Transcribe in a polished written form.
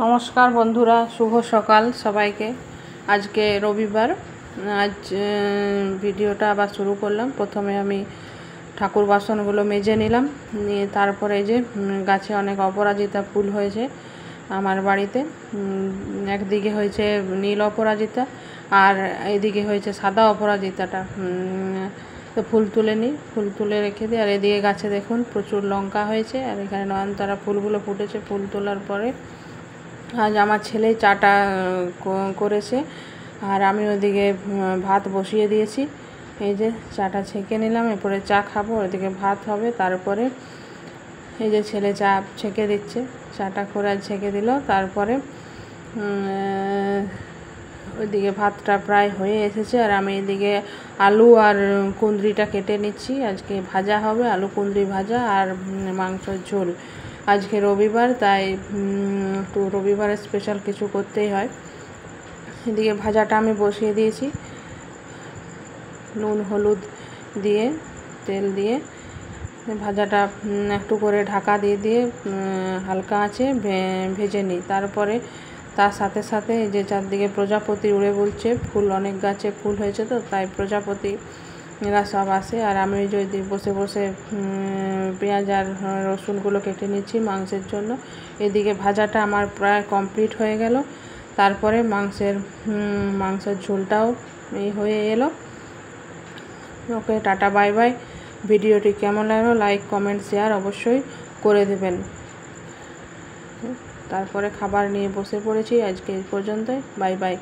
নমস্কার বন্ধুরা, শুভ সকাল সবাইকে। আজকে রবিবার। আজ ভিডিওটা আবার শুরু করলাম। প্রথমে আমি ঠাকুর বাসনগুলো মেজে নিলাম, নিয়ে তারপরে যে গাছে অনেক অপরাজিতা ফুল হয়েছে আমার বাড়িতে। একদিকে হয়েছে নীল অপরাজিতা আর এদিকে হয়েছে সাদা অপরাজিতাটা। তো ফুল তুলে নিই, ফুল তুলে রেখে দিই। আর এদিকে গাছে দেখুন প্রচুর লঙ্কা হয়েছে, আর এখানে নয়নতারা ফুলগুলো ফুটেছে। ফুল তোলার পরে আজ আমার ছেলে চাটা করেছে, আর আমি ওদিকে ভাত বসিয়ে দিয়েছি। এই যে চাটা ছেঁকে নিলাম, এরপরে চা খাবো, ওদিকে ভাত হবে। তারপরে এই যে ছেলে চা ছেঁকে দিচ্ছে, চাটা করে ছেঁকে দিল। তারপরে ওইদিকে ভাতটা প্রায় হয়ে এসেছে, আর আমি এদিকে আলু আর কুঁদরিটা কেটে নিচ্ছি। আজকে ভাজা হবে, আলু কুঁদরি ভাজা আর মাংসের ঝোল। আজকে রবিবার, তাই একটু রবিবারে স্পেশাল কিছু করতেই হয়। এদিকে ভাজাটা আমি বসিয়ে দিয়েছি, নুন হলুদ দিয়ে তেল দিয়ে ভাজাটা একটু করে ঢাকা দিয়ে হালকা আঁচে ভেজে নিই। তারপরে তার সাথে সাথে যে চারদিকে প্রজাপতি উড়ে বলছে, ফুল অনেক গাছে ফুল হয়েছে, তো তাই প্রজাপতি এরা সব আসে। আর আমি ওই যে বসে বসে পেঁয়াজ আর রসুনগুলো কেটে নিচ্ছি মাংসের জন্য। এদিকে ভাজাটা আমার প্রায় কমপ্লিট হয়ে গেল। তারপরে মাংসের ঝোলটাও এই হয়ে এলো। ওকে, টাটা, বাই বাই। ভিডিওটি কেমন লাগলো লাইক কমেন্ট শেয়ার অবশ্যই করে দেবেন। তারপরে খাবার নিয়ে বসে পড়েছি। আজকে এই পর্যন্তই, বাই বাই।